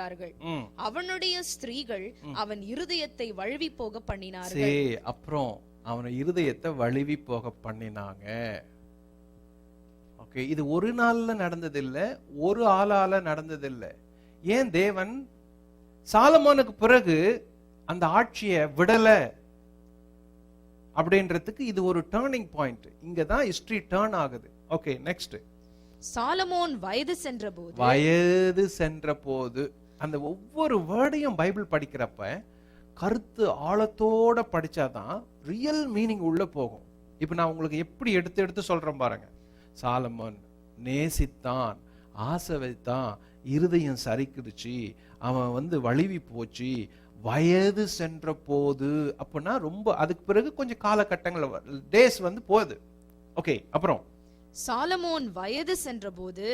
இருந்தார்கள். அவனுடைய ஸ்திரீகள் அவன் இருதயத்தை வழுவி போக பண்ணினார்கள். அப்புறம் அவன இருதயத்தை வழுவி போக பண்ணினாங்க. ஓகே, இது ஒரு நாள்ல நடந்ததில்லை, ஒரு ஆளால நடந்ததில்லை. ஏன் தேவன் சாலமோனுக்கு பிறகு அந்த ஆட்சியை விடல அப்படின்றதுக்கு இது ஒரு டர்னிங் பாயிண்ட். இங்கதான் ஹிஸ்டரி டர்ன் ஆகுது. Okay, next. சாலமோன் வயது சென்ற போது அந்த ஒவ்வொரு வேர்டையும் பைபிள் படிக்கிறப்ப கருத்து ஆழத்தோட படிச்சாதான் ரியல் மீனிங் உள்ள போகும். இப்ப நான் உங்களுக்கு எப்படி எடுத்து சொல்றேன் பாருங்க. சாலமோன் நேசித்தான், ஆசை வைத்தான், இருதயம் சரிக்குடுச்சு, அவன் வலிவி போச்சு, வயது சென்ற போது அப்படின்னா ரொம்ப அதுக்கு பிறகு கொஞ்சம் காலகட்டங்கள் டேஸ் போகுது. ஓகே, அப்புறம் சாலமோன் வயது சென்றபோது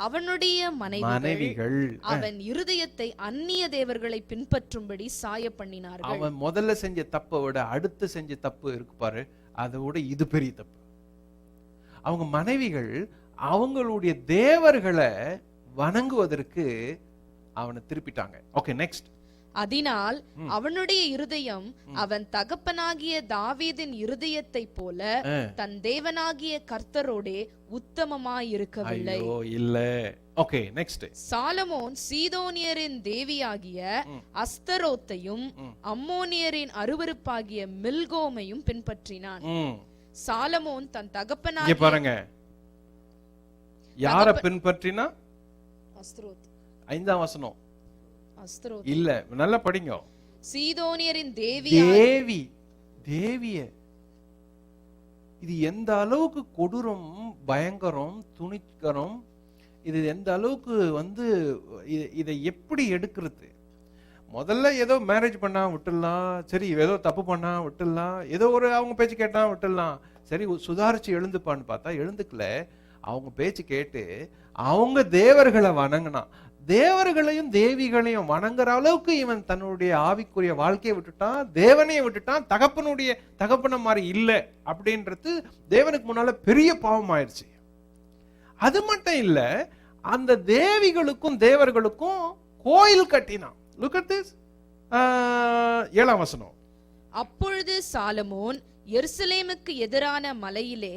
அவனுடைய மனைவிகள் அவன் இருதயத்தை அந்நிய தேவர்களை பின்பற்றும்படி சாய பண்ணினார்கள். அவன் முதல்ல செஞ்ச தப்பை விட அடுத்து செஞ்ச தப்பு இருக்கு பாரு, அதை விட இது பெரிய தப்பு. அவங்க மனைவிகள் அவங்களுடைய தேவர்களை வணங்குவதற்கு அவனை திருப்பிட்டாங்க. Okay, next. அதனால் அவனுடைய இருதயம் அவன் தகப்பனாகிய தாவீதின் இருதயத்தை போல தன் தேவனாகிய கர்த்தரோடே உத்தமமாயிருக்கவில்லை. இல்ல. Okay, next. சாலமோன் சீதோனியரின் தேவியாகிய அஸ்தரோத்தையும் அம்மோனியரின் அருவருப்பாகிய மில்கோமையும் பின்பற்றினான். சாலமோன் தன் தகப்பனாகிய பாருங்க, யார பின்பற்றினா? அஸ்தரோத். 5ஆம் வசனம் அஸ்தரோத் இல்ல, நல்லா படிங்க. சீதோனியரின் தேவிய. இது எந்த அளவுக்கு கொடூரம், பயங்கரம், துணிகரம், இது எந்த அளவுக்கு இதை எப்படி எடுக்கிறது? முதல்ல ஏதோ மேரேஜ் பண்ணா விட்டுடலாம், சரி ஏதோ தப்பு பண்ணா விட்டுடலாம், ஏதோ ஒரு அவங்க பேச்சு கேட்டா விட்டுடலாம், சரி சுதாரிச்சு எழுந்துப்பான்னு பார்த்தா எழுந்துக்கல. அவங்க பேச்சு கேட்டு அவங்க தேவர்களை வணங்கினான். தேவர்களையும் தேவிகளையும் வணங்குற அளவுக்கு இவன் தன்னுடைய ஆவிக்குரிய வாழ்க்கையை விட்டுட்டான், தேவனையை விட்டுட்டான், தகப்பன மாதிரி இல்லை அப்படின்றது தேவனுக்கு முன்னால பெரிய பாவம் ஆயிடுச்சு. அது மட்டும் இல்ல, அந்த தேவிகளுக்கும் தேவர்களுக்கும் கோயில் கட்டினான். Look at this. 7ஆம் வசனம். அப்பொழுது சாலமோன் எருசலேமுக்கு எதிரான மலையிலே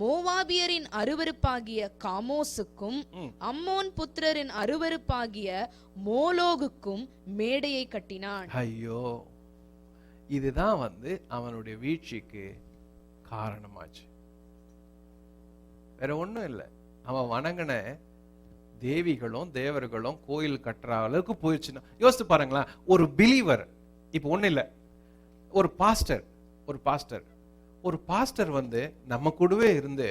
மோவாபியரின் அருவருப்பாகிய காமோசுக்கும் அம்மோன் புத்திரரின் அருவருப்பாகிய மோலோகுக்கும் மேடையை கட்டினான். ஐயோ, இதுதான் அவனுடைய வீழ்ச்சிக்கு காரணமாச்சு. வேற ஒண்ணும் இல்லை. அவன் வணங்கின தேவிகளும் தேவர்களும் கோயில் கட்டுற அளவுக்கு போயிடுச்சுன்னா யோசித்து பாருங்களேன். ஒரு பிலீவர், இப்ப ஒண்ணு இல்லை, ஒரு பாஸ்டர் நம்ம கூடவே இருந்து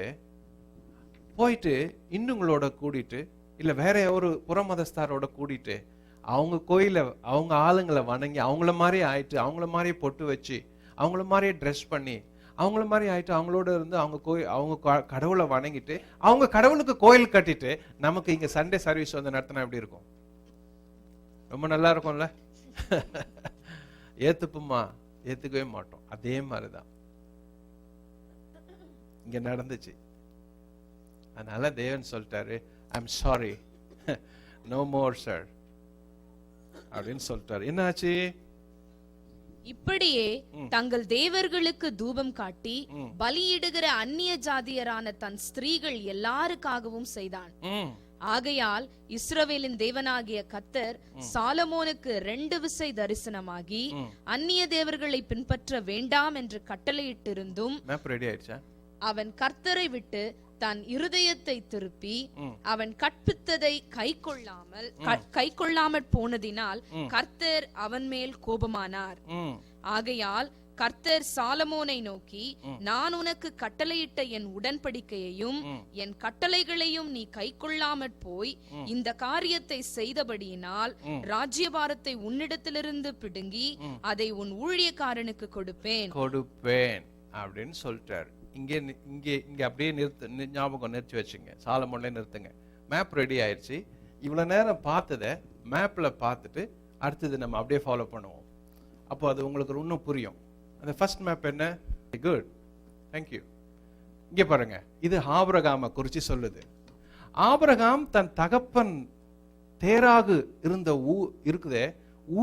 போயிட்டு இன்னுங்களோட கூடிட்டு இல்ல வேற ஒரு புறமதஸ்தாரோட கூடிட்டு அவங்க கோயில அவங்க ஆளுங்களை வணங்கி அவங்கள மாதிரி ஆயிட்டு, அவங்கள மாதிரியே பொட்டு வச்சு, அவங்கள மாதிரியே ட்ரெஸ் பண்ணி, அவங்கள மாதிரி ஆயிட்டு அவங்களோட இருந்து அவங்க கடவுளை வணங்கிட்டு அவங்க கடவுளுக்கு கோயில் கட்டிட்டு நமக்கு இங்க சண்டே சர்வீஸ் நடத்தினா எப்படி இருக்கும்? ரொம்ப நல்லா இருக்கும்ல. ஏத்துப்புமா? ஏத்துக்கவே மாட்டோம். அதே மாதிரிதான் இங்க நடந்துச்சு. அதனால தேவன் சொல்லிட்டாரு, I'm sorry, no more sir அப்படின்னு சொல்லிட்டாரு. என்னாச்சு? இப்படியே தங்கள் தேவர்களுக்கு தூபம் காட்டி பலியிடுகிற அந்நிய ஜாதியரான தன் ஸ்திரீகள் எல்லாருக்காகவும் செய்தான். ஆகையால் இஸ்ரவேலின் தேவனாகிய கர்த்தர் சாலமோனுக்கு 2 விசை தரிசனமாகி அந்நிய தேவர்களை பின்பற்ற வேண்டாம் என்று கட்டளையிட்டிருந்தும் அவன் கர்த்தரை விட்டு தன் இருதயத்தை திருப்பி அவன் கற்பித்ததை கைக்கொள்ளாமல் போனதினால் கர்த்தர் அவன் மேல் கோபமானார். ஆகையால் கர்த்தர் சாலமோனை நோக்கி, நான் உனக்கு கட்டளையிட்ட என் உடன்படிக்கையையும் என் கட்டளைகளையும் நீ கைக்கொள்ளாமற் போய் இந்த காரியத்தை செய்தபடியினால் ராஜ்யபாரத்தை உன்னிடத்திலிருந்து பிடுங்கி அதை உன் ஊழியக்காரனுக்கு கொடுப்பேன் அப்படின்னு சொல்லிட்டார். இங்க அப்படியே ஞாபகம் நிறுத்தி வச்சுங்க. சாலமோன்ல நிறுத்துங்க. மேப் ரெடி ஆயிடுச்சு. இவ்வளவு நேரம் பார்த்தத மேப்ல பார்த்துட்டு அடுத்தது நம்ம அப்படியே ஃபாலோ பண்ணுவோம். அப்போ அது உங்களுக்கு இன்னும் புரியும். அந்த ஃபர்ஸ்ட் மேப் என்ன? Good, thank you. இங்க பாருங்க, இது ஆபிரகாமை குறிச்சு சொல்லுது. ஆபிரகாம் தன் தகப்பன் தேராகு இருந்த இருக்குதே,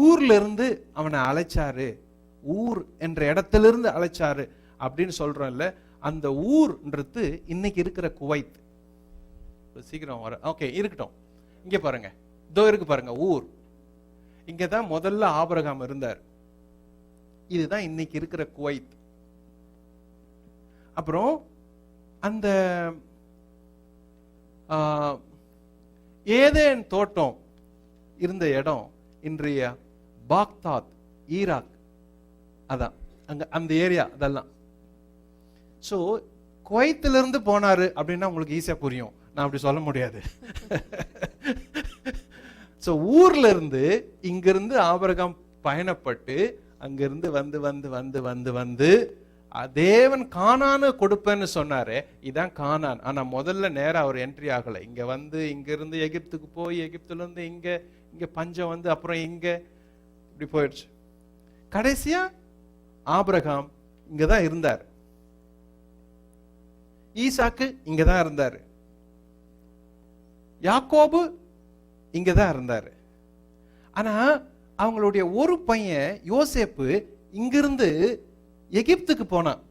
ஊர்ல இருந்து அவனை அழைச்சாரு, ஊர் என்ற இடத்திலிருந்து அழைச்சாரு அப்படின்னு சொல்றோம்ல. அந்த ஊர்ன்றது இன்னைக்கு இருக்கிற குவைத். சீக்கிரம் வர ஓகே இருக்கட்டும். இங்க பாருங்க, இதோ இருக்கு பாருங்க ஊர். இங்கதான் முதல்ல ஆபிரகாம் இருந்தார். இதுதான் இன்னைக்கு இருக்கிற குவைத். அப்புறம் அந்த ஏதேன் தோட்டம் இருந்த இடம் இன்றைய பாக்தாத், ஈராக். அதான் அங்க அந்த ஏரியா. அதெல்லாம் சோ குவைத்திலிருந்து போனாரு அப்படின்னா உங்களுக்கு ஈஸியா புரியும். நான் அப்படி சொல்ல முடியாது. சோ ஊர்ல இருந்து இங்கிருந்து ஆபிரகாம் பயணப்பட்டு அங்கிருந்து வந்து வந்து வந்து வந்து வந்து தேவன் கானானு கொடுப்பேன்னு சொன்னாரு. இதான் கானான். ஆனா முதல்ல நேரம் அவர் என்ட்ரி ஆகல. இங்க வந்து இங்க இருந்து எகிப்துக்கு போய், எகிப்துல இருந்து இங்க பஞ்சம் வந்து அப்புறம் இங்க இப்படி போயிடுச்சு. கடைசியா ஆபிரகாம் இங்கதான் இருந்தார். ஈசாக்கு இங்கதான் இருந்தாரு. யாக்கோபு இங்கதான் இருந்தாரு. ஆனா அவங்களுடைய ஒரு பையன் யோசேப்பு இங்கிருந்து எகிப்துக்கு போனான்.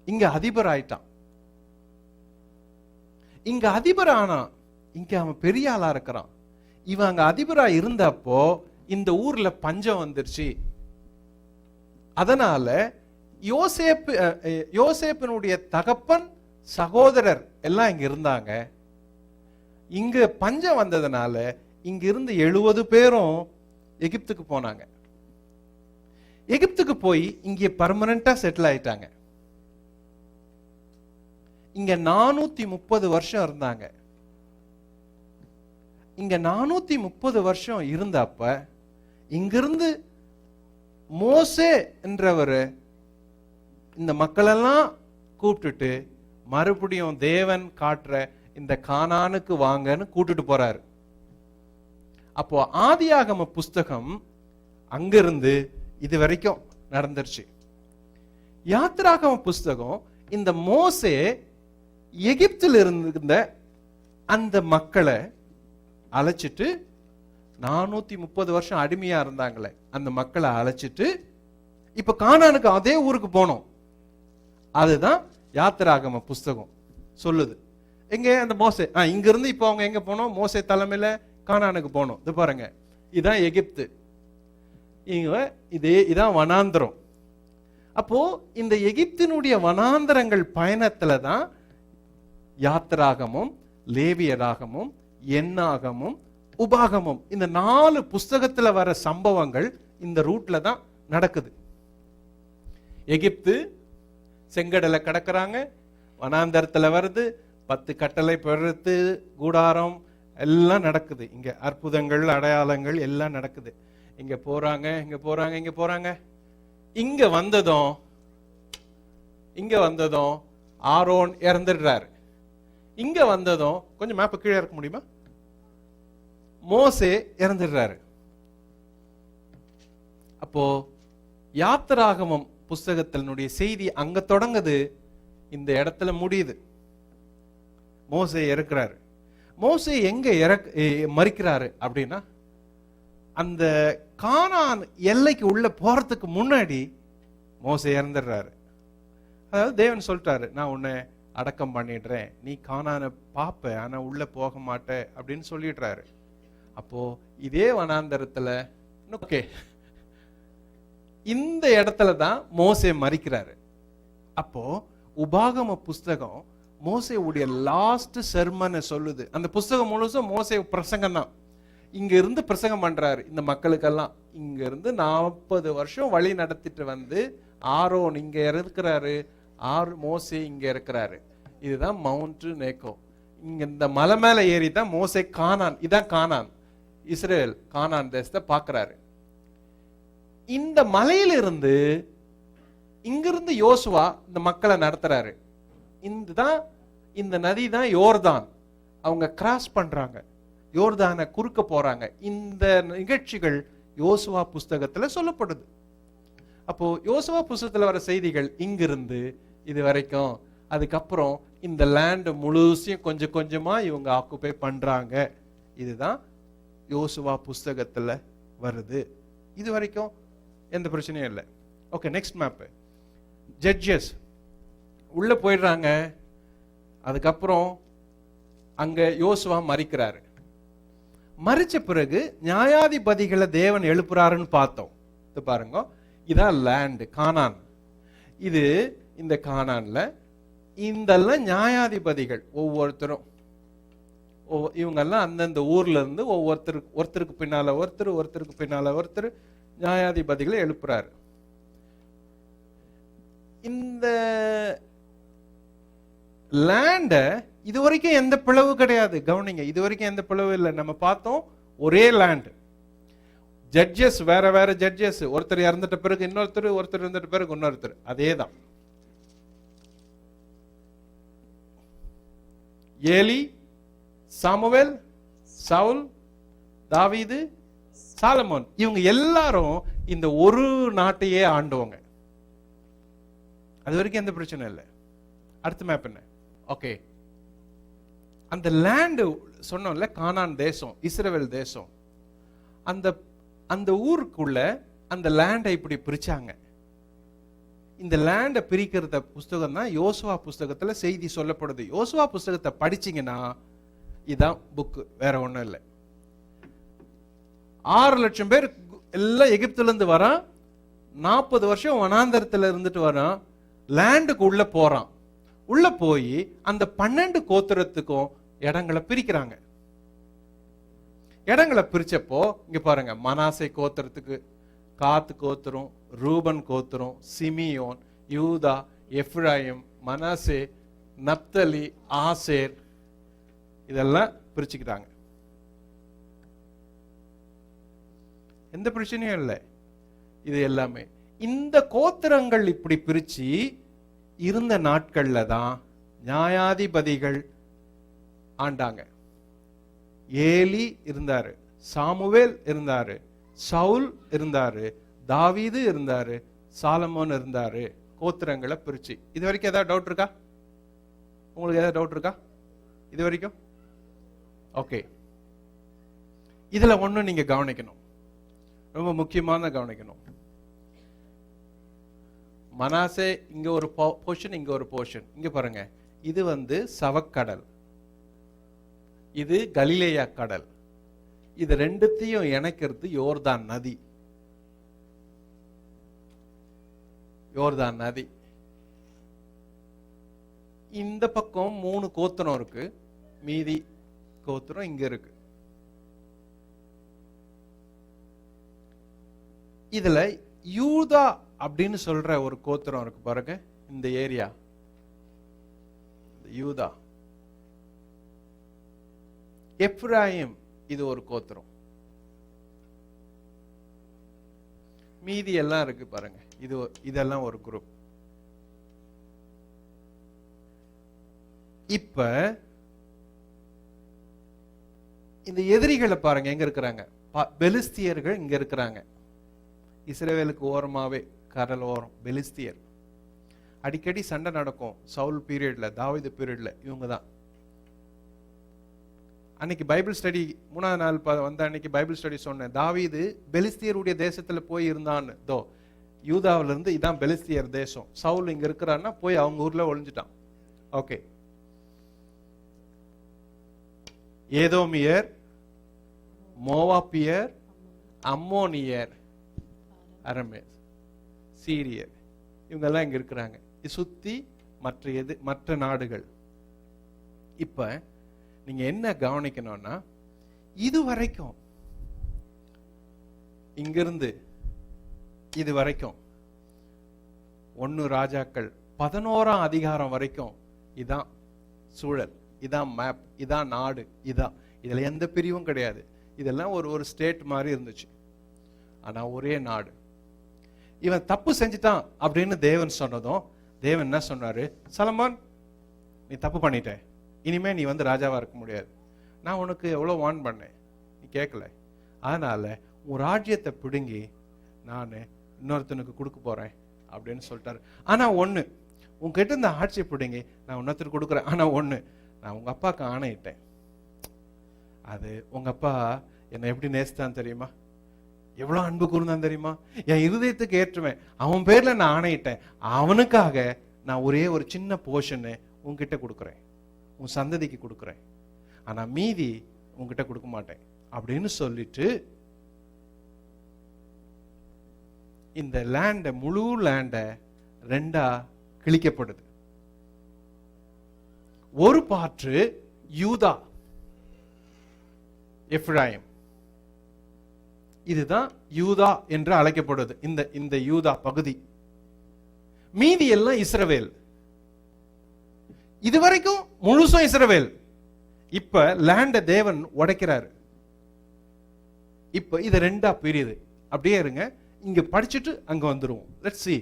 இங்க அதிபர் ஆயிட்டான். இங்க அதிபர் ஆனா இங்க அவன் பெரிய ஆளா இருக்கிறான். இவன் அங்க அதிபரா இருந்தப்போ இந்த ஊர்ல பஞ்சம் வந்துருச்சு. அதனால யோசேப்பினுடைய தகப்பன், சகோதரர் எல்லாம் இங்க இருந்தாங்க. இங்க பஞ்சம் வந்ததுனால இங்க இருந்து 70 பேரும் எகிப்துக்கு போனாங்க. எகிப்துக்கு போய் இங்க பர்மனண்டா செட்டில் ஆயிட்டாங்க. இங்க 430 வருஷம் இருந்தாங்க. இங்க 430 வருஷம் இருந்தப்ப இங்கிருந்து மோசே என்றவர் இந்த மக்களெல்லாம் கூப்பிட்டுட்டு மறுபடியும் தேவன் காட்டுற இந்த கானானுக்கு வாங்கன்னு கூட்டிட்டு போறாரு. அப்போ ஆதியாகம புஸ்தகம் அங்கிருந்து இது வரைக்கும் நடந்துருச்சு. யாத்திராகம புஸ்தகம் இந்த மோசே எகிப்தில் இருந்த அந்த மக்களை அழைச்சிட்டு 430 வருஷம் அடிமையா இருந்தாங்களே அந்த மக்களை அழைச்சிட்டு இப்ப கானானுக்கு அதே ஊருக்கு போனோம். அதுதான் யாத்திராகம புஸ்தகம் சொல்லுது. எங்க அந்த மோசே இங்க இருந்து இப்ப அவங்க எங்க போனோம்? மோசே தலைமையில கானானுக்கு போனோம். இது பாருங்க, இதான் எகிப்து, இதான் வனாந்திரம். அப்போ இந்த எகிப்தினுடைய வனாந்திரங்கள் பயணத்துல தான் யாத்திராகமும், லேவியராகமும், எண்ணாகமும், உபாகமும் இந்த 4 புஸ்தகத்துல வர சம்பவங்கள் இந்த ரூட்ல தான் நடக்குது. எகிப்து செங்கடலை கடக்குறாங்க, வனாந்தரத்துல வருது, 10 கட்டளை பெருத்து கூடாரம் எல்லாம் நடக்குது. இங்க அற்புதங்கள், அடையாளங்கள் எல்லாம் நடக்குது. இங்க போறாங்க, இங்க போறாங்க, இங்க போறாங்க. இங்க வந்ததும் ஆரோன் இறந்துடுறாரு. இங்க வந்ததும் கொஞ்சம் மேப்ப கீழே இருக்க முடியுமா? மோசே இறந்துடுறாரு. அப்போ யாத்திராகமம் புஸ்தகத்தினுடைய செய்தி அங்க தொடங்குது, இந்த இடத்துல முடியுது. மோசே இறக்குறாரு. மோசே எங்க மரிக்கிறாரு அப்படின்னா அந்த கானான் எல்லைக்கு உள்ள போறதுக்கு முன்னாடி மோசே இறந்துடுறாரு. அதாவது தேவன் சொல்லிட்டாரு, நான் உன்னை அடக்கம் பண்ணிடுறேன், நீ கானானை பாப்ப ஆனா உள்ள போக மாட்ட அப்படின்னு சொல்லிடுறாரு. அப்போ இதே வனாந்தரத்துல ஓகே இந்த இடத்துல தான் மோசே மரிக்கிறாரு. அப்போ உபாகம புஸ்தகம் மோசேவுடைய லாஸ்ட் செர்மனை சொல்லுது. அந்த புஸ்தகம் முழுசும் மோசே பிரசங்கம் தான். இங்க இருந்து பிரசங்கம் பண்றாரு இந்த மக்களுக்கெல்லாம். இங்க இருந்து 40 வருஷம் வழி நடத்திட்டு வந்து ஆரோன் இங்க இருக்கிறாரு, மோசே இங்க இருக்கிறாரு. இதுதான் மவுண்ட் நேக்கோ. இங்க இந்த மலை மேல ஏறி தான் மோசே கானான், இதான் கானான், இஸ்ரேல் கானான் தேசத்தை பாக்குறாரு. இந்த மலையிலிருந்து இங்கிருந்து யோசுவா இந்த மக்களை நடத்துறாரு. இந்த நதி தான் யோர்தான். அவங்க கிராஸ் பண்றாங்க, யோர்தானை குறுக்க போறாங்க. இந்த நிகழ்ச்சிகள் யோசுவா புஸ்தகத்துல சொல்லப்படுது. அப்போ யோசுவா புஸ்தகத்துல வர செய்திகள் இங்கிருந்து இது வரைக்கும். அதுக்கப்புறம் இந்த லேண்ட் முழுசையும் கொஞ்சம் கொஞ்சமா இவங்க ஆக்குபை பண்றாங்க. இதுதான் யோசுவா புஸ்தகத்துல வருது. இது வரைக்கும் எந்த பிரச்சனையும் இல்லை. Okay, next map. ஜட்ஜஸ் உள்ள போயிடுறாங்க. அதுக்கப்புறம் அங்க யோசுவா மரிக்கிறாரு. மரிச்ச பிறகு நியாயாதிபதிகளை தேவன் எழுப்புறாருன்னு பார்த்தோம். இது பாருங்க, இதான் லேண்ட் கானான். இது இந்த கானான்ல இதெல்லாம் நியாயாதிபதிகள். ஒவ்வொருத்தரும் இவங்கெல்லாம் அந்தந்த ஊர்ல இருந்து ஒருத்தருக்கு பின்னால ஒருத்தருக்கு பின்னால ஒருத்தர் நியாயாதிபதிகளை எழுப்புறாரு. இந்த லேண்ட இதுவரைக்கும் எந்த பிளவு கிடையாது. கவனிங்க, இதுவரைக்கும் எந்த பிளவு இல்லை. நம்ம பார்த்தோம் ஒரே லேண்ட். ஜட்ஜஸ் வேற வேற ஜட்ஜஸ், ஒருத்தர் இறந்துட்ட பிறகு இன்னொருத்தர், ஒருத்தர் இருந்துட்ட பிறகு இன்னொருத்தர். அதேதான். ஏலி, சாமுவேல், சவுல், தாவீது, சாலமோன், இவங்க எல்லாரும் இந்த ஒரு நாட்டையே ஆண்டவங்க. அது வரைக்கும் எந்த பிரச்சனை இல்லை. அடுத்த மேப் என்ன? ஓகே, அந்த லேண்ட் சொன்னோம்ல, கானான் தேசம், இஸ்ரவேல் தேசம். அந்த ஊருக்குள்ள அந்த லேண்டை இப்படி பிரிச்சாங்க. இந்த லேண்டை பிரிக்கிறத புஸ்தகம் தான் யோசுவா புஸ்தகத்துல செய்தி சொல்லப்படுது. யோசுவா புஸ்தகத்தை படிச்சீங்கன்னா இதான் புக்கு, வேற ஒண்ணும் இல்லை. 6 லட்சம் பேர் எல்லாம் எகிப்துல இருந்து வரான். 40 வருஷம் வனாந்தரத்துல இருந்துட்டு வரான். லேண்டுக்கு உள்ள போறான். உள்ள போய் அந்த 12 கோத்திரத்துக்கும் இடங்களை பிரிக்கிறாங்க. இடங்களை பிரிச்சப்போ இங்க பாருங்க, மனாசே கோத்திரத்துக்கு காத் கோத்திரம், ரூபன் கோத்திரம், சிமியோன், யூதா, எப்ராயிம், மனாசே, நப்தலி, ஆசேர், இதெல்லாம் பிரிச்சுக்கிட்டாங்க. எந்த பிரச்சனையும் இல்லை. இது எல்லாமே இந்த கோத்திரங்கள் இப்படி பிரிச்சு இருந்த நாட்கள்ல தான் நியாயாதிபதிகள் ஆண்டாங்க. ஏலி இருந்தாரு, சாமுவேல் இருந்தாரு, சவுல் இருந்தாரு, தாவீது இருந்தாரு, சாலமோன் இருந்தாரு. கோத்திரங்களை பிரிச்சு. இது வரைக்கும் ஏதாவது டவுட் இருக்கா? உங்களுக்கு ஏதாவது டவுட் இருக்கா இது வரைக்கும்? ஓகே, இதுல ஒண்ணு நீங்க கவனிக்கணும், ரொம்ப முக்கியமான கவனிக்கணும். மனாசே இங்க ஒரு போர்ஷன், இங்க ஒரு போர்ஷன். இங்க பாருங்க, இது சவக்கடல், இது கலிலேயா கடல். இது ரெண்டுத்தையும் இணைக்கிறது யோர்தான் நதி. யோர்தான் நதி. இந்த பக்கம் 3 கோத்திரம் இருக்கு, மீதி கோத்திரம் இங்க இருக்கு. இதுல யூதா அப்படின்னு சொல்ற ஒரு கோத்திரம் இருக்கு பாருங்க, இந்த ஏரியா யூதா. எப்ராயிம் இது ஒரு கோத்திரம். மீதி எல்லாம் இருக்கு பாருங்க, இதெல்லாம் ஒரு குரூப். இப்ப இந்த எதிரிகளை பாருங்க எங்க இருக்கிறாங்க. பெலிஸ்தியர்கள் இங்க இருக்கிறாங்க. இஸ்ரவேலுக்கு ஓரமாவே கடல் ஓரம் பெலிஸ்தியர். அடிக்கடி சண்டை நடக்கும் சவுல் பீரியட்ல, தாவீது பீரியட்ல. இவங்க தான் அன்னைக்கு பைபிள் ஸ்டடி 3ஆவது நாள் வந்த அன்னைக்கு பைபிள் ஸ்டடி சொன்னேன். தாவீது பெலிஸ்தியருடைய தேசத்துல போய் இருந்தான்னு. தோ யூதாவில இருந்து இதான் பெலிஸ்தியர் தேசம். சவுல் இங்க இருக்கிறான்னா போய் அவங்க ஊர்ல ஒளிஞ்சிட்டான். ஓகே, ஏதோமியர், மோவாபியர், அம்மோனியர், அரமேஸ், சீரியர், இவங்கெல்லாம் இங்க இருக்கிறாங்க. சுத்தி மற்ற நாடுகள். இப்ப நீங்க என்ன கவனிக்கணும்னா, இது வரைக்கும் இங்கிருந்து இது வரைக்கும் 1 ராஜாக்கள் 11ஆம் அதிகாரம் வரைக்கும் இதான் சூழல், இதான் மேப், இதான் நாடு, இதுல எந்த பிரிவும் கிடையாது. இதெல்லாம் ஒரு ஸ்டேட் மாதிரி இருந்துச்சு. ஆனா ஒரே நாடு. இவன் தப்பு செஞ்சுட்டான் அப்படின்னு தேவன் சொன்னதும் தேவன் என்ன சொன்னாரு? சாலமோன், நீ தப்பு பண்ணிட்ட, இனிமே நீ ராஜாவா இருக்க முடியாது. நான் உனக்கு எவ்வளவு வார்ன் பண்ணேன், நீ கேட்கல. அதனால உன் ராஜ்யத்தை பிடுங்கி நான் இன்னொருத்தனுக்கு கொடுக்க போறேன் அப்படின்னு சொல்லிட்டாரு. ஆனா ஒண்ணு, உன்கிட்ட இந்த ஆட்சியை பிடுங்கி நான் இன்னொருத்தருக்கு கொடுக்குறேன். ஆனா ஒண்ணு, நான் உங்க அப்பாவுக்கு ஆணையிட்டேன். அது உங்க அப்பா என்னை எப்படி நேசித்தான் தெரியுமா, எவ்வளவு அன்பு கூர்ந்தான் தெரியுமா, என் இருதயத்துக்கு ஏற்றுவேன், அவன் பேர்ல நான் ஆணையிட்டேன், அவனுக்காக நான் ஒரே ஒரு சின்ன போர்ஷனை உன்கிட்ட கொடுக்குறேன், உன் சந்ததிக்கு கொடுக்குறேன், ஆனா மீதி உன்கிட்ட கொடுக்க மாட்டேன் அப்படின்னு சொல்லிட்டு இந்த லேண்ட, முழு லேண்ட ரெண்டா கிழிக்கப்படுது. ஒரு பாற்று யூதா, எப்ராயிம், இதுதான் யூதா என்று அழைக்கப்படுது இந்த யூதா பகுதி. மீதி எல்லாம் இஸ்ரவேல். இதுவரைக்கும் முழுசும் இஸ்ரவேல். இப்ப லேண்ட தேவன் உடைக்கிறாரு. இப்ப இது ரெண்டா பிரியுது. அப்படியே இருங்க, இங்க படிச்சுட்டு அங்க வந்துருவோம். லெட்ஸ் see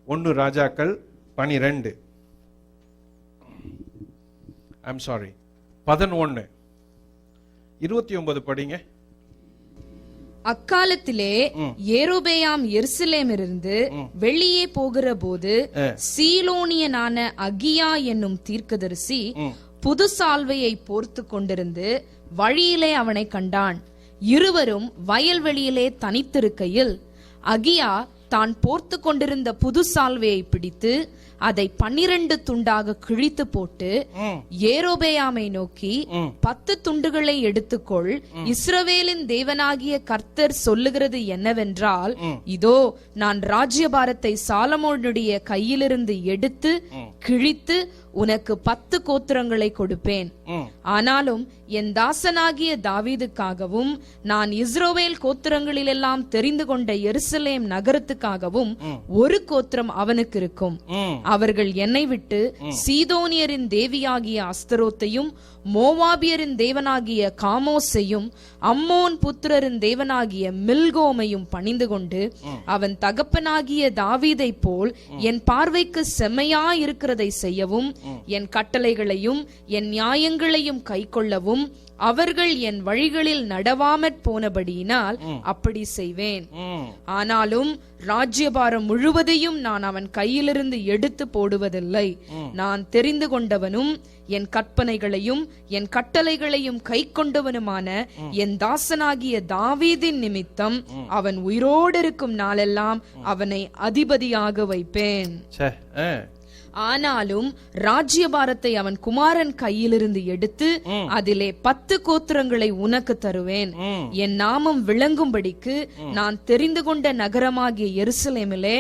1 ராஜாக்கள் 12, ஐம் சாரி 11 29 படிங்க. அக்காலத்திலே யெரொபெயாம் எருசலேமிலிருந்து வெளியே போகிற போது சீலோனியனான அகியா என்னும் தீர்க்கதரிசி புது சால்வையை போர்த்து கொண்டிருந்து வழியிலே அவனை கண்டான். இருவரும் வயல்வெளியிலே தனித்திருக்கையில் அகியா தான் போர்த்து கொண்டிருந்த புது சால்வையை பிடித்து அதை 12 துண்டாக கிழித்து போட்டு யெரொபெயாமை நோக்கி 10 துண்டுகளை எடுத்துக்கொள், இஸ்ரவேலின் தேவனாகிய கர்த்தர் சொல்லுகிறது என்னவென்றால், இதோ நான் ராஜ்யபாரத்தை சாலமோனுடைய கையிலிருந்து எடுத்து கிழித்து உனக்கு 10 கோத்திரங்களை கொடுப்பேன். ஆனாலும் என் தாசனாகிய தாவீதுக்காகவும் நான் இஸ்ரவேல் கோத்திரங்களிலெல்லாம் தெரிந்து கொண்ட எருசலேம் நகரத்துக்காகவும் ஒரு கோத்திரம் அவனுக்கு இருக்கும். அவர்கள் என்னை விட்டு சீதோனியரின் தேவியாகிய அஸ்தரோத்தையும் மோவாபியரின் தேவனாகிய காமோசையும் அம்மோன் புத்திரரின் தேவனாகிய மில்கோமையும் பணிந்து கொண்டு அவன் தகப்பனாகிய தாவீதை போல் என் பார்வைக்கு செம்மையா இருக்கிறதை செய்யவும் என் கட்டளைகளையும் என் நியாயங்களையும் கைக்கொள்ளவும் அவர்கள் என் வழிகளில் நடவாமற் போனபடியினால் அப்படி செய்வேன். ஆனாலும் ராஜ்யபாரம் முழுவதையும் நான் அவன் கையிலிருந்து எடுத்து போடுவதில்லை. நான் தெரிந்து கொண்டவனும் என் கற்பனைகளையும் என் கட்டளைகளையும் கை கொண்டவனுமான என் தாசனாகிய தாவீதின் நிமித்தம் அவன் உயிரோடு இருக்கும் நாளெல்லாம் அவனை அதிபதியாக வைப்பேன். ஆனாலும் ராஜ்யபாரத்தை அவன் குமாரன் கையிலிருந்து எடுத்து அதிலே 10 கோத்திரங்களை உனக்கு தருவேன். என் நாமம் விளங்கும்படிக்கு நான் தெரிந்து கொண்ட நகரமாகிய எருசலேமிலே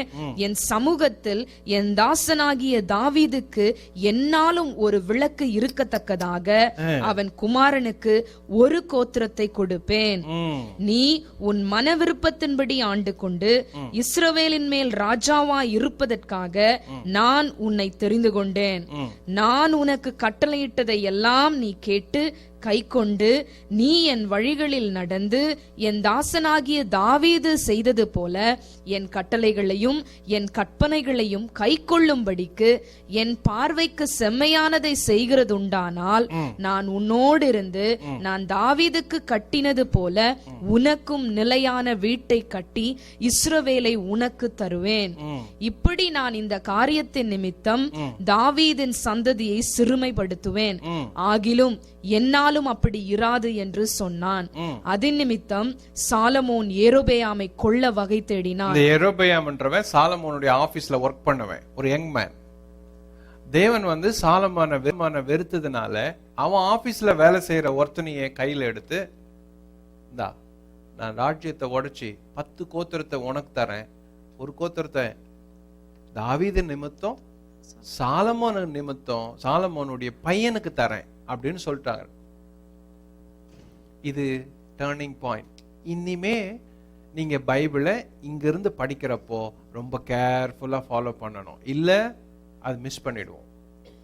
என் சமூகத்தில் என் தாசனாகிய தாவீதுக்கு என்னாலும் ஒரு விளக்கு இருக்கத்தக்கதாக அவன் குமாரனுக்கு ஒரு கோத்திரத்தை கொடுப்பேன். நீ உன் மன விருப்பத்தின்படி ஆண்டு கொண்டு இஸ்ரவேலின் மேல் ராஜாவா இருப்பதற்காக நான் உன்னை தெரிந்து கொண்டேன். நான் உனக்கு கட்டளையிட்டதை எல்லாம் நீ கேட்டு கை கொண்டு நீ என் வழிகளில் நடந்து என் தாசனாகிய தாவீது செய்தது போல என் கட்டளைகளையும் என் கற்பனைகளையும் கை கொள்ளும்படிக்கு என் பார்வைக்கு செம்மையானதை செய்கிறதுண்டானால் நான் உன்னோடு இருந்து நான் தாவீதுக்கு கட்டினது போல உனக்கும் நிலையான வீட்டை கட்டி இஸ்ரவேலை உனக்கு தருவேன். இப்படி நான் இந்த காரியத்தின் நிமித்தம் தாவீதின் சந்ததியை சிறுமைப்படுத்துவேன். ஆகிலும் என்னாலும் அப்படி இராது என்று சொன்னான். அதன் நிமித்தம் சாலமோன் யெரொபெயாமை கொல்ல வகை தேடினான். இந்த யெரொபெயாம் என்றவன் சாலமோனுடைய ஆபீஸ்ல ஒர்க் பண்ணவன், ஒரு யங் மேன். தேவன் சாலமோனை வெறுத்ததுனால அவன் ஆபீஸ்ல வேலை செய்யற ஒருத்தனைய கையில எடுத்து, இந்தா நான் ராஜ்யத்தை உடைச்சி 10 கோத்திரத்தை உனக்கு தரேன், ஒரு கோத்திரத்தை தாவீது நிமித்தம் சாலமோன் நிமித்தம் சாலமோனுடைய பையனுக்கு தரேன் அப்படின்னு சொல்லிட்டாங்க. இது டர்னிங் பாயிண்ட். இனிமே நீங்க பைபிளை இங்கிருந்து படிக்கிறப்போ ரொம்ப கேர்ஃபுல்லா ஃபாலோ பண்ணணும், இல்ல அது மிஸ் பண்ணிடுவோம்.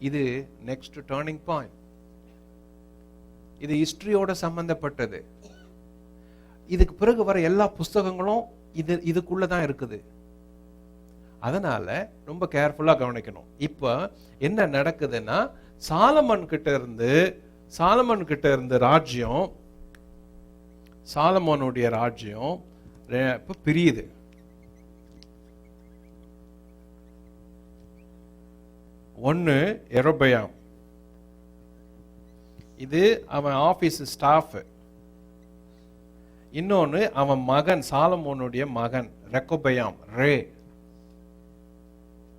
இது நெக்ஸ்ட் டர்னிங் பாயிண்ட். இது ஹிஸ்டரியோட சம்பந்தப்பட்டது. இதுக்கு பிறகு வர எல்லா புஸ்தகங்களும் இதுக்குள்ளதான் இருக்குது. அதனால ரொம்ப கேர்ஃபுல்லா கவனிக்கணும். இப்ப என்ன நடக்குதுன்னா, சாலமன் கிட்ட இருந்து ராஜ்யம், சாலமோனுடைய ராஜ்யம் இப்ப பிரியுது. ஒன்னு யெரொபெயாம், இது அவன் ஆபீஸ் ஸ்டாஃப். இன்னொன்னு அவன் மகன் சாலமோனுடைய மகன் ரெகொபெயாம், ரே.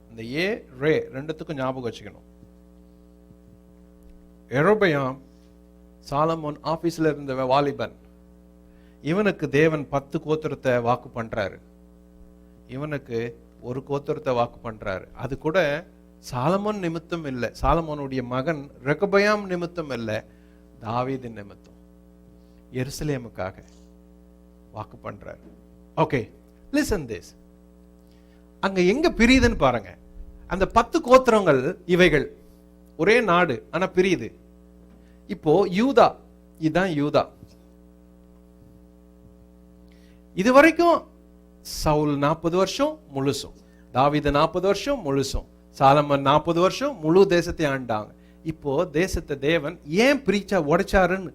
இந்த ஏ ரே ரெண்டுத்துக்கும் ஞாபகம் வச்சுக்கணும். எரோபெயாம் சாலமோன் ஆபீஸ்ல இருந்த வாலிபன். இவனுக்கு தேவன் 10 கோத்திரத்தை வாக்கு பண்றாரு, இவனுக்கு 1 கோத்திரத்தை வாக்கு பண்றாரு. அது கூட சாலமோன் நிமித்தம் இல்லை, சாலமோனுடைய மகன் ரெகொபெயாம் நிமித்தம் இல்லை, தாவீதின் நிமித்தம் எருசலேமுக்காக வாக்கு பண்றாரு. Okay, listen this. அங்க எங்க பிரியுதுன்னு பாருங்க. அந்த 10 கோத்திரங்கள் இவைகள் ஒரே நாடு, ஆனா பிரியுது. இப்போ யூதா, இதுதான் யூதா. இது வரைக்கும் சவுல் 40 வருஷம் முழுசும், தாவீது 40 வருஷம் முழுசும், சாலமன் 40 வருஷம் முழு தேசத்தை ஆண்டாங்க. இப்போ தேசத்தை தேவன் ஏன் பிரிச்சா உடைச்சாருன்னு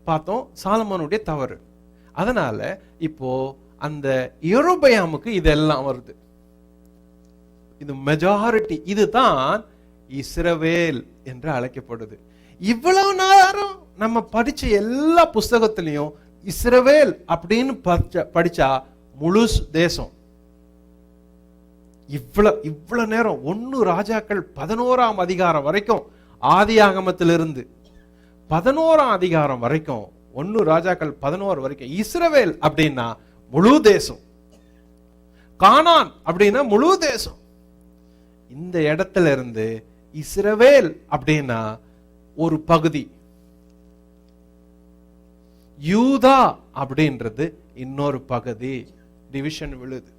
பார்த்தோம், சாலமனுடைய தவறு. அதனால இப்போ அந்த யெரொபெயாமுக்கு இதெல்லாம் வருது. இது மெஜாரிட்டி, இதுதான் இஸ்ரவேல் என்று அழைக்கப்படுது. இவ்வளவு நேரம் நம்ம படிச்ச எல்லா புஸ்தகத்திலையும் இஸ்ரவேல் அப்படின்னு படிச்சா முழு தேசம். இவ்வளவு நேரம் 1 ராஜாக்கள் 11ஆம் அதிகாரம் வரைக்கும், ஆதி ஆகமத்திலிருந்து 11ஆம் அதிகாரம் வரைக்கும், 1 ராஜாக்கள் 11 வரைக்கும் இஸ்ரவேல் அப்படின்னா முழு தேசம், கானான் அப்படின்னா முழு தேசம். இந்த இடத்துல இருந்து இஸ்ரவேல் அப்படின்னா ஒரு பகுதி, யூதா அப்படின்றது இன்னொரு பகுதி, டிவிஷன் விழுது.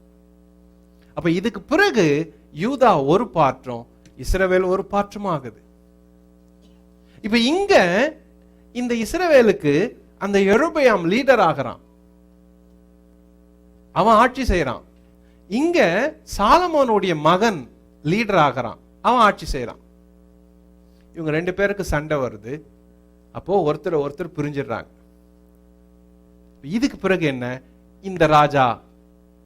அப்ப இதுக்கு பிறகு யூதா ஒரு பாற்றும் இஸ்ரவேல் ஒரு பாற்றும் ஆகுது. இப்ப இங்க இந்த இஸ்ரவேலுக்கு அந்த யெரொபெயாம் லீடர் ஆகிறான், அவன் ஆட்சி செய்யறான். இங்க சாலமோனுடைய மகன் லீடர் ஆகிறான், அவன் ஆட்சி செய்யறான். இவங்க 2 பேருக்கு சண்டை வருது. அப்போ ஒருத்தர் பிரிஞ்சிடுறாங்க. இதுக்கு பிறகு என்ன, இந்த ராஜா,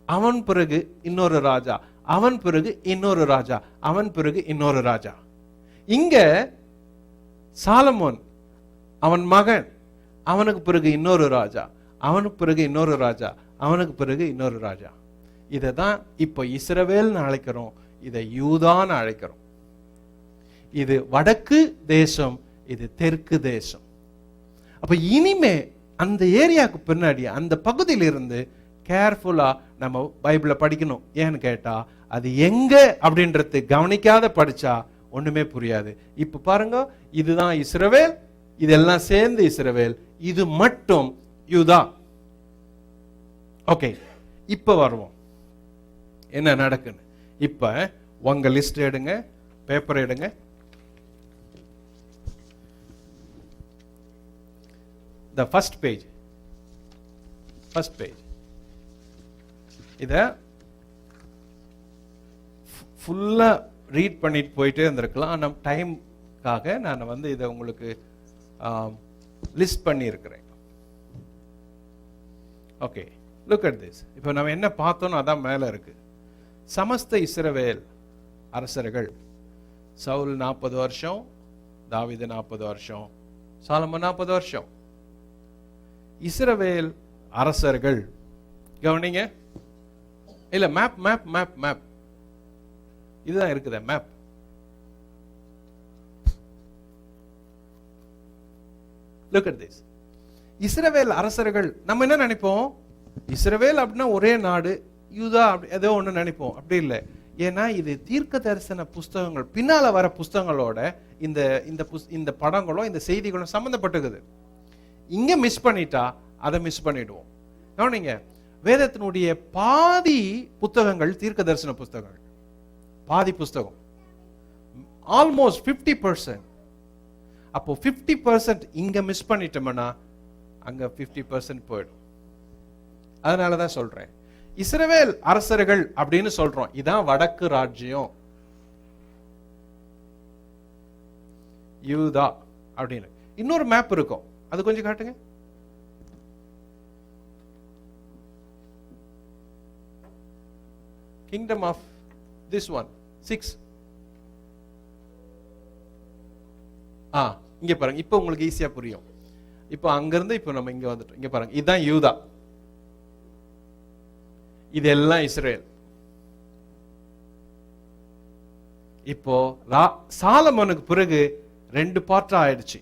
அவன் பிறகு இன்னொரு ராஜா, அவன் பிறகு இன்னொரு ராஜா, அவன் பிறகு இன்னொரு ராஜா. இங்க சாலமோன் அவன் மகன், அவனுக்கு பிறகு இன்னொரு ராஜா, அவனுக்கு பிறகு இன்னொரு ராஜா, அவனுக்கு பிறகு இன்னொரு ராஜா. இதைதான் இப்ப இஸ்ரவேல்னு அழைக்கிறோம், இதை யூதான்னு அழைக்கிறோம். இது வடக்கு தேசம், இது தெற்கு தேசம். அப்ப இனிமே அந்த ஏரியாவுக்கு பின்னாடி அந்த பகுதியில இருந்து கேர்ஃபுல்லா நம்ம பைபிளை படிக்கணும். ஏன்னு கேட்டா அது எங்க அப்படின்றது கவனிக்காத படிச்சா ஒண்ணுமே புரியாது. இப்ப பாருங்க, இதுதான் இஸ்ரவேல், இதெல்லாம் சேர்ந்து இஸ்ரவேல், இது மட்டும் யூதா. ஓகே, இப்ப வருவோம் என்ன நடக்குன்னு. இப்ப உங்க லிஸ்ட் எடுங்க, பேப்பர் எடுங்க. The first page. இத ஃபுல்லா ரீட் பண்ணிட்டு போயிட்டே இருந்திருக்கலாம். நம்ம டைம்காக நான் இதை உங்களுக்கு லிஸ்ட் பண்ணி இருக்கிறேன். Okay, look at this. இப்போ நம்ம என்ன பார்த்தோம் அதான் மேல இருக்கு. சமஸ்த இஸ்ரவேல் அரசர்கள், சவுல் 40 வருஷம், தாவீது 40 வருஷம், சாலமோன் 40 வருஷம். இஸ்ரவேல் அரசர்கள் கவனிங்க. இல்ல மேப் மேப் மேப் மேப் இதுதான் இருக்குது மேப். Look at this. இஸ்ரவேல் அரசர்கள், நம்ம என்ன நினைப்போம், இஸ்ரவேல் அப்படின்னா ஒரே நாடு, யூதா ஏதோ ஒண்ணு நினைப்போம். அப்படி இல்லை. ஏன்னா இது தீர்க்க தரிசன புஸ்தகங்கள், பின்னால வர புஸ்தகங்களோட இந்த படங்களும் இந்த செய்திகளும் சம்பந்தப்பட்டுக்குது. இங்க மிஸ் பண்ணிட்டா அதை மிஸ் பண்ணிடுவோம். கவனிங்க, வேதத்தினுடைய பாதி புத்தகங்கள் தீர்க்க தரிசன புஸ்தகங்கள், பாதி புஸ்தகம், ஆல்மோஸ்ட் 50%. அப்போ 50% இங்க மிஸ் பண்ணிட்டோம்னா அங்க 50% போயிடும். அதனாலதான் சொல்றேன் இஸ்ரவேல் அரசர்கள் அப்படின்னு சொல்றோம். இதான் வடக்கு ராஜ்யம், யூதா அப்படின்னு. இன்னொரு மேப் இருக்கும், அது கொஞ்சம் காட்டுங்க. Kingdom of this one 6. இங்க பாருங்க, இப்ப உங்களுக்கு ஈஸியா புரியும். இப்ப அங்கிருந்து இப்ப நம்ம இங்க வந்துட்டோம். இங்க பாருங்க, இதுதான் யூதா. இதெல்லாம் இஸ்ரேல். இப்போ சாலமோனுக்கு பிறகு 2 பார்ட்டா ஆயிடுச்சு.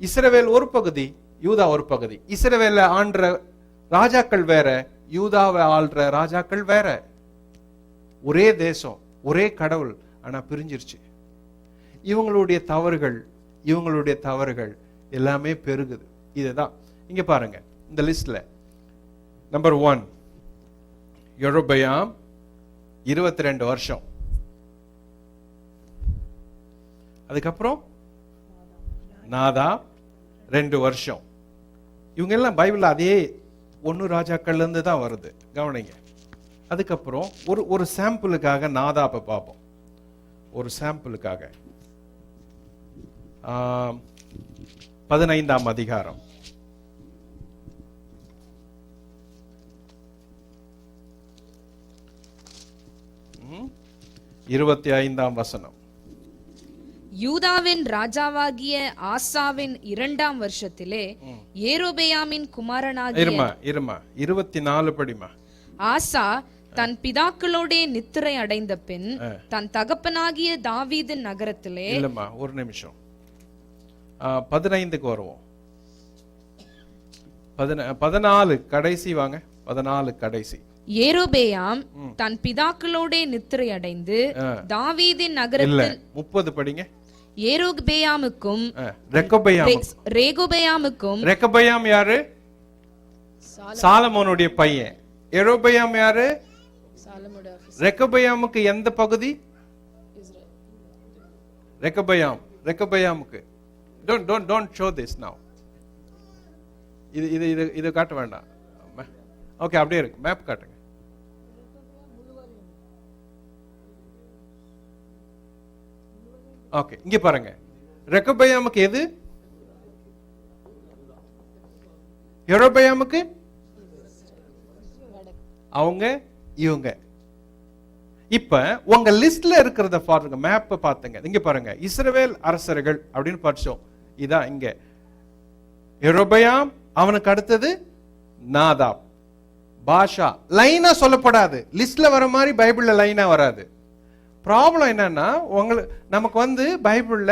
இஸ்ரவேல் ஒரு பகுதி, யூதா ஒரு பகுதி. இஸ்ரவேல ஆண்ட ராஜாக்கள் வேற, யூதாவை ஆள்ற ராஜாக்கள் வேற. ஒரே தேசம், ஒரே கடவுள், ஆனா பிரிஞ்சிருச்சு. இவங்களுடைய தவறுகள் எல்லாமே பெருகுது. இதுதான் இங்க பாருங்க இந்த லிஸ்ட்ல. நம்பர் 1 யெரொபெயாம் 22 வருஷம். அதுக்கப்புறம் நாதாப் 2 வருஷம். இவங்க எல்லாம் பைபிள் அதே 1 ராஜாக்கள்ல இருந்து தான் வருது, கவனிங்க. அதுக்கப்புறம் ஒரு சாம்பிளுக்காக நாதாப்பை பார்ப்போம். ஒரு சாம்பிளுக்காக 15ஆம் அதிகாரம். ம், 25ஆம் வசனம். யூதாவின் ராஜாவாகிய ஆசாவின் 2ஆம் வருஷத்திலே யெரொபெயாமின் குமாரனாகிய 24 படிமா. ஆசா தன் பிதாக்களோடே நித்திரை அடைந்த பின் தன் தகப்பனாகிய தாவீதின் நகரத்திலே. இல்லம்மா, ஒரு நிமிஷம். 15க்கு வருவோம். 14 கடைசி வாங்க. 14 கடைசி. யெரொபெயாம் தன் பிதாக்களோடே நித்திரை அடைந்து தாவீதின் நகரத்தில். 30 படிங்க. யெரொபெயாமுக்கும் ரெகொபெயாமுக்கும். ரெகொபெயாம் யாரு? சாலமோனுடைய பையன். யெரொபெயாம் யாரு? ரெகொபெயாமுக்கு எந்த பகுதி? ரெகொபெயாமுக்கு. Don't show this now. இது காட்ட வேண்டாம். ஓகே, அப்படியே இருக்கு. மேப் காட்டுங்க. ஓகே, இங்க பாருங்க. ரெகொபெயாமுக்கு எது? யெரொபெயாமுக்கு அவங்க இவங்க. இப்ப உங்க லிஸ்ட்ல இருக்கிறத பாருங்க, மேப் பாத்துங்க. இங்க பாருங்க, இஸ்ரவேல் அரசர்கள் அப்படின்னு படிச்சோம். இதான் இங்க யெரொபெயாம், அவனுக்கு அடுத்தது நாதாப், பாஷா. லைனா சொல்லப்படாது, லிஸ்ட்ல வர மாதிரி பைபிள்ல லைனா வராது. ப்ராப்ளம் என்னன்னா, நமக்கு பைபிள்ல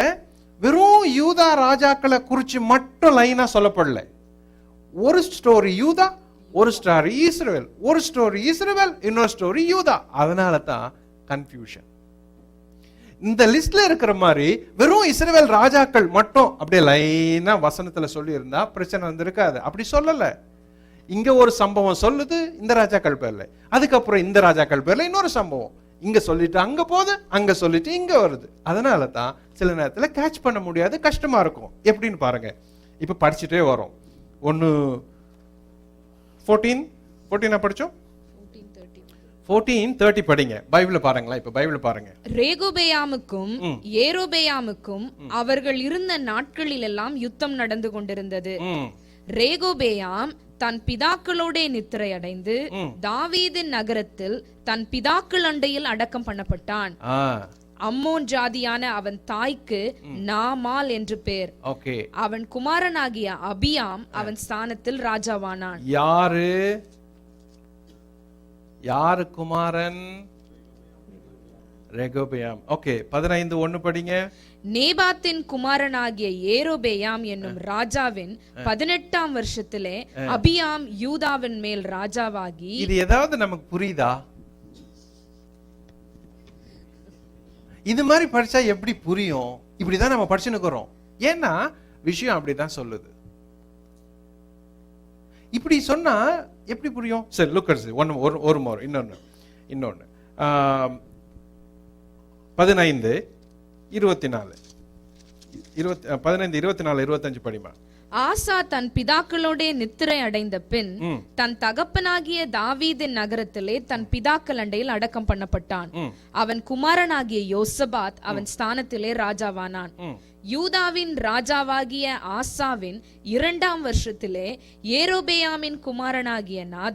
வெறும் யூதா ராஜாக்களை குறிச்சு மட்டும் லைனா சொல்லப்படல. ஒரு ஸ்டோரி யூதா, ஒரு ஸ்டோரி இஸ்ரவேல், ஒரு ஸ்டோரி இஸ்ரவேல், இன்னொரு ஸ்டோரி யூதா. அதனால தான் கன்ஃபியூஷன். இந்த லிஸ்ட்ல இருக்கிற மாதிரி வெறும் இஸ்ரவேல் ராஜாக்கள் மட்டும் அப்படியே லைனா வசனத்துல சொல்லி இருந்தா பிரச்சனை வந்திருக்காது. அப்படி சொல்லல. இங்க ஒரு சம்பவம் சொல்லுது இந்த ராஜாக்கள் பேர்ல, அதுக்கப்புறம் இந்த ராஜாக்கள் பேர்ல இன்னொரு சம்பவம். இங்க சொல்லிட்டு அங்க போகுது, அங்க சொல்லிட்டு இங்க வருது. அதனால தான் சில நேரத்துல கேட்ச் பண்ண முடியாது, கஷ்டமா இருக்கும். எப்படின்னு பாருங்க. இப்ப படிச்சுட்டே வரோம். 14 படிச்சோம். 14:30 படிங்க. பைபிள் பாருங்களா. இப்ப பைபிள் பாருங்க. ரெகொபெயாமுக்கும் யெரொபெயாமுக்கும் அவர்கள் இருந்த நாட்களில் எல்லாம் யுத்தம் நடந்து கொண்டிருந்தது. ரெகொபெயாம் தன் பிதாக்களோட நித்திரை அடைந்து தாவீதின் நகரத்தில் தன் பிதாக்கள் அண்டையில் அடக்கம் பண்ணப்பட்டான். அம்மோன் ஜாதியான அவன் தாய்க்கு நாமால் என்று பேர். அவன் குமாரனாகிய அபியாம் அவன் ஸ்தானத்தில் ராஜாவானான். யாரு குமாரன்? ரெகொபெயாம். ஓகே, 15:1 படிங்க. நேபாத்தின் குமாரனாகிய யெரொபெயாம் என்னும் ராஜாவின் 18ஆம் வருஷத்திலே அபியாம் யூதாவின் மேல் ராஜாவாகி. இது ஏதாவது நமக்கு புரியுதா? இது மாதிரி படிச்சா எப்படி புரியும்? இப்படிதான் நம்ம படிச்சுன்னுக்கிறோம். ஏன்னா விஷயம் அப்படிதான் சொல்லுது. இப்படி சொன்னா எப்படி புரியும்? சரி, லுக்கர்ஸ் ஒரு மோர். இன்னொன்னு 15:24 25 படிமா. ஆசா தன் பிதாக்களோட நித்திரை அடைந்த பின் தன் தகப்பனாகிய தாவீதின் நகரத்திலே தன் பிதாக்கள் அண்டையில் அடக்கம் பண்ணப்பட்டான். அவன் குமாரனாகிய யோசபாத் அவன் ஸ்தானத்திலே ராஜாவானான். யூதாவின் ராஜாவாகிய ஆசாவின் 2ஆம் வருஷத்திலே யெரொபெயாமின் குமாரனாகிய நாதாப்